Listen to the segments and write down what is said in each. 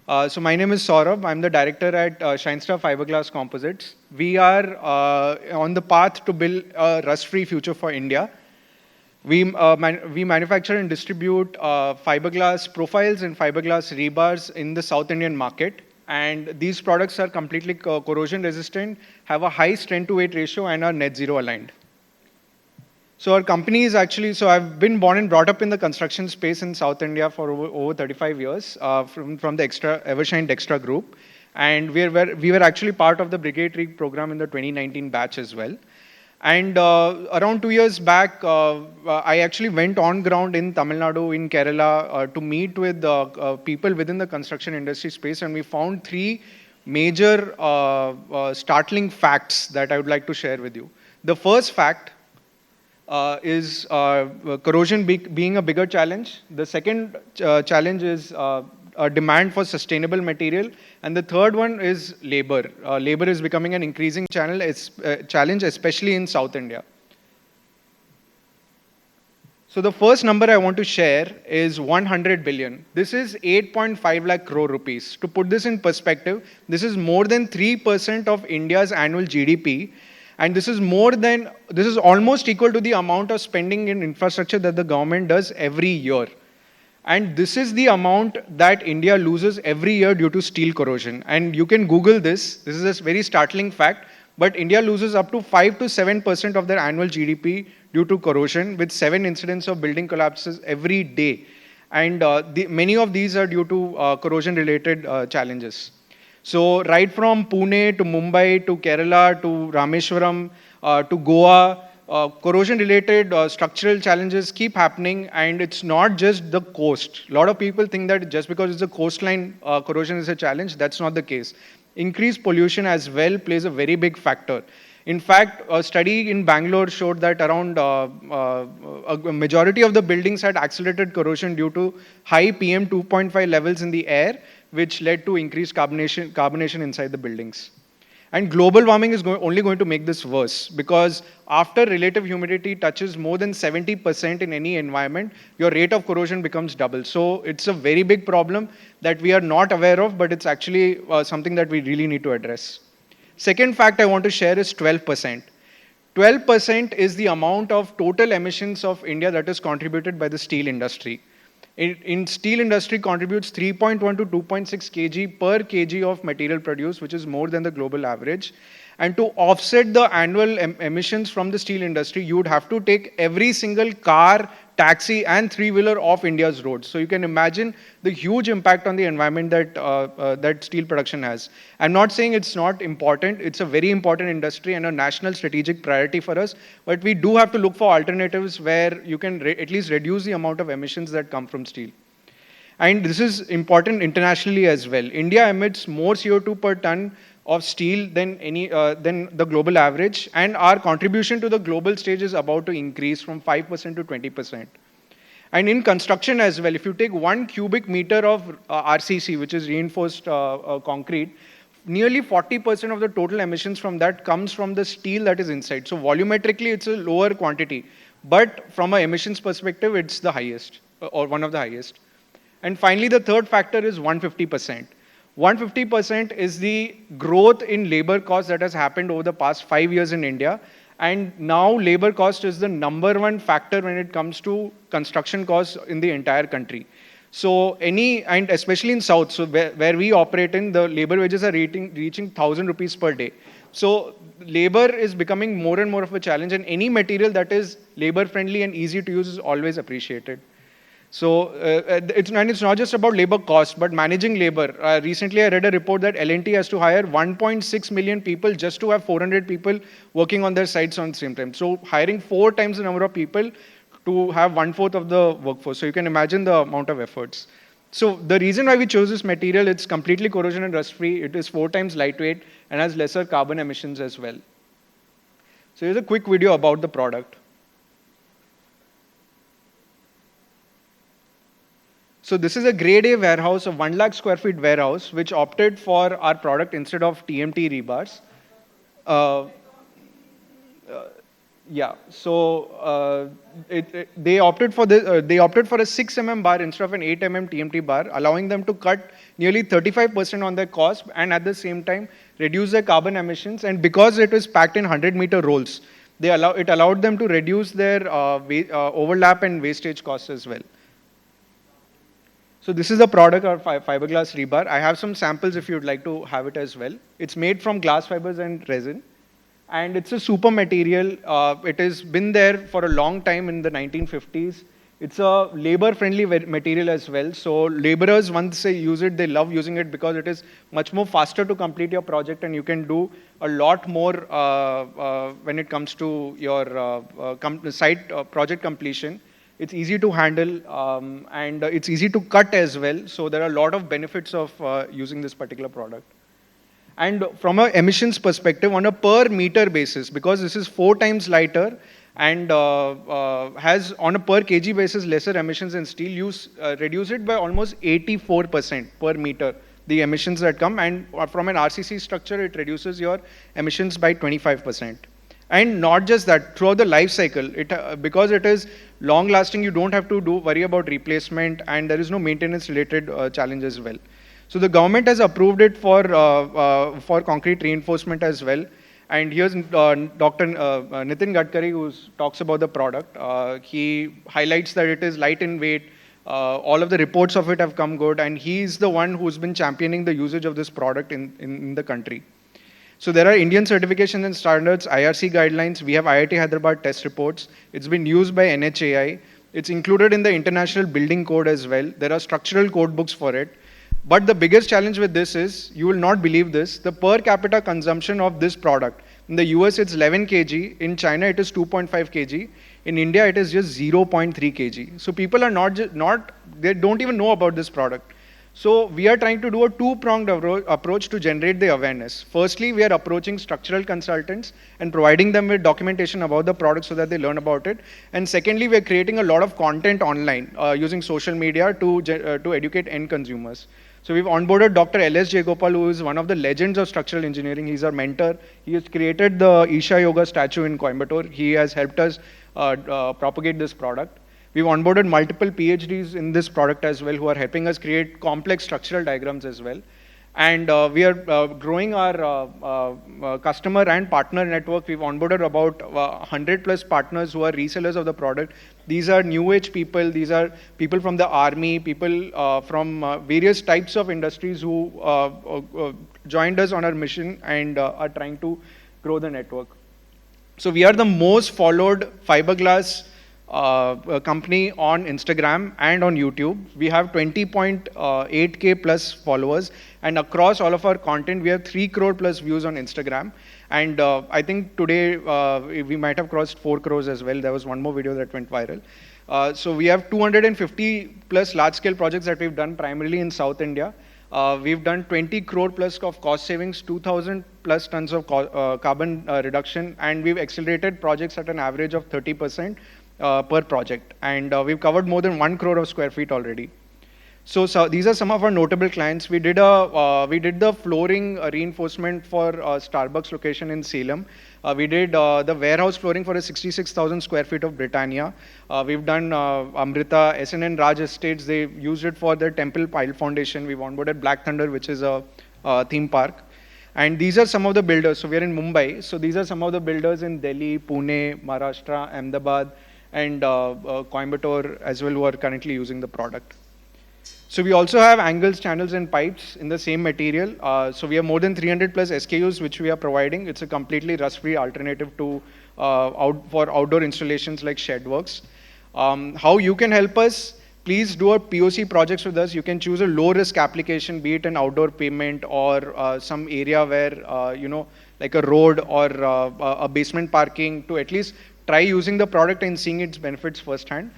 So my name is Sourabh. I'm the director at Shinestar Fiberglass Composites. We are on the path to build a rust-free future for India. We manufacture and distribute fiberglass profiles and fiberglass rebars in the South Indian market. And these products are completely corrosion resistant, have a high strength to weight ratio, and are net zero aligned. So our company is actually, so I've been born and brought up in the construction space in South India for over 35 years from the Evershine Dextra group. And we were actually part of the Brigade Rig program in the 2019 batch as well. And around 2 years back, I actually went on ground in Tamil Nadu, in Kerala, to meet with people within the construction industry space. And we found three major startling facts that I would like to share with you. The first fact is corrosion being a bigger challenge. The second challenge is a demand for sustainable material. And the third one is labor. Labor is becoming an increasing challenge, especially in South India. So the first number I want to share is 100 billion. This is 8.5 lakh crore rupees. To put this in perspective, this is more than 3% of India's annual GDP. And this is almost equal to the amount of spending in infrastructure that the government does every year. And this is the amount that India loses every year due to steel corrosion. And you can Google this. This is a very startling fact. But India loses up to 5 to 7% of their annual GDP due to corrosion, with 7 incidents of building collapses every day. And many of these are due to corrosion-related challenges. So right from Pune to Mumbai to Kerala to Rameshwaram to Goa, corrosion-related structural challenges keep happening, and it's not just the coast. A lot of people think that just because it's a coastline, corrosion is a challenge. That's not the case. Increased pollution as well plays a very big factor. In fact, a study in Bangalore showed that around a majority of the buildings had accelerated corrosion due to high PM 2.5 levels in the air, which led to increased carbonation inside the buildings. And global warming is only going to make this worse, because after relative humidity touches more than 70% in any environment, your rate of corrosion becomes double. So it's a very big problem that we are not aware of, but it's actually something that we really need to address. Second fact I want to share is 12%. 12% is the amount of total emissions of India that is contributed by the steel industry. In steel industry contributes 3.1 to 2.6 kg per kg of material produced, which is more than the global average. And to offset the annual emissions from the steel industry, you would have to take every single car, taxi, and three-wheeler off India's roads. So you can imagine the huge impact on the environment that steel production has. I'm not saying it's not important. It's a very important industry and a national strategic priority for us. But we do have to look for alternatives where you can at least reduce the amount of emissions that come from steel. And this is important internationally as well. India emits more CO2 per ton of steel than the global average, and our contribution to the global stage is about to increase from 5% to 20%. And in construction as well, if you take 1 cubic meter of RCC, which is reinforced concrete, nearly 40% of the total emissions from that comes from the steel that is inside. So volumetrically, it's a lower quantity, but from an emissions perspective, it's the highest, or one of the highest. And finally, the third factor is 150%. 150% is the growth in labor cost that has happened over the past 5 years in India. And now labor cost is the number one factor when it comes to construction costs in the entire country. So and especially in South, so where we operate in, the labor wages are reaching 1,000 rupees per day. So labor is becoming more and more of a challenge, and any material that is labor friendly and easy to use is always appreciated. So it's not just about labor cost, but managing labor. Recently, I read a report that L&T has to hire 1.6 million people just to have 400 people working on their sites on the same time. So hiring 4 times the number of people to have 1/4 of the workforce. So you can imagine the amount of efforts. So the reason why we chose this material, it's completely corrosion and rust free. It is 4 times lightweight and has lesser carbon emissions as well. So here's a quick video about the product. So this is a grade A warehouse, a 1 lakh square feet warehouse, which opted for our product instead of TMT rebars. Yeah, so they opted for a 6 mm bar instead of an 8 mm TMT bar, allowing them to cut nearly 35% on their cost, and at the same time reduce their carbon emissions. And because it was packed in 100-meter rolls, it allowed them to reduce their overlap and wastage costs as well. So this is the product, our fiberglass rebar. I have some samples if you'd like to have it as well. It's made from glass fibers and resin. And it's a super material. It has been there for a long time in the 1950s. It's a labor-friendly material as well. So laborers, once they use it, they love using it because it is much more faster to complete your project, and you can do a lot more when it comes to your site project completion. It's easy to handle, and it's easy to cut as well. So there are a lot of benefits of using this particular product. And from an emissions perspective, on a per meter basis, because this is 4 times lighter and has on a per kg basis lesser emissions than steel, reduce it by almost 84% per meter, the emissions that come. And from an RCC structure, it reduces your emissions by 25%. And not just that, throughout the life cycle, because it is long lasting, you don't have to worry about replacement, and there is no maintenance related challenge as well. So the government has approved it for concrete reinforcement as well. And here's Dr. Nitin Gadkari, who talks about the product. He highlights that it is light in weight. All of the reports of it have come good, and he's the one who's been championing the usage of this product in the country. So there are Indian certifications and standards, IRC guidelines. We have IIT Hyderabad test reports. It's been used by NHAI. It's included in the International Building Code as well. There are structural code books for it. But the biggest challenge with this is, you will not believe this, the per capita consumption of this product. In the US, it's 11 kg. In China, it is 2.5 kg. In India, it is just 0.3 kg. So people are they don't even know about this product. So we are trying to do a two-pronged approach to generate the awareness. Firstly, we are approaching structural consultants and providing them with documentation about the product so that they learn about it. And secondly, we are creating a lot of content online using social media to educate end consumers. So we've onboarded Dr. L.S. J. Gopal, who is one of the legends of structural engineering. He's our mentor. He has created the Isha Yoga statue in Coimbatore. He has helped us propagate this product. We've onboarded multiple PhDs in this product as well, who are helping us create complex structural diagrams as well. And we are growing our customer and partner network. We've onboarded about 100 plus partners who are resellers of the product. These are new age people. These are people from the army, people from various types of industries who joined us on our mission and are trying to grow the network. So we are the most followed fiberglass company on Instagram and on YouTube. We have 20.8K plus followers, and across all of our content, we have 3 crore plus views on Instagram. And I think today we might have crossed 4 crores as well. There was one more video that went viral. So we have 250 plus large scale projects that we've done primarily in South India. We've done 20 crore plus of cost savings, 2,000 plus tons of carbon reduction, and we've accelerated projects at an average of 30%. Per project, and we've covered more than 1 crore of square feet already. So these are some of our notable clients. We did the flooring reinforcement for Starbucks location in Salem. We did the warehouse flooring for a 66,000 square feet of Britannia. We've done Amrita, SNN Raj Estates. They used it for their Temple Pile Foundation. We've onboarded Black Thunder, which is a theme park. And these are some of the builders. So we're in Mumbai. So these are some of the builders in Delhi, Pune, Maharashtra, Ahmedabad, and Coimbatore as well, who are currently using the product. So we also have angles, channels, and pipes in the same material. So we have more than 300 plus SKUs which we are providing. It's a completely rust-free alternative to for outdoor installations like shed works. How you can help us? Please do a POC projects with us. You can choose a low-risk application, be it an outdoor pavement or some area where like a road or a basement parking, to at least try using the product and seeing its benefits firsthand.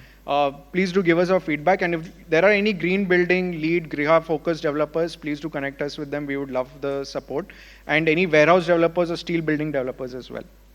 Please do give us our feedback, and if there are any green building, lead, Griha focused developers, please do connect us with them. We would love the support, and any warehouse developers or steel building developers as well.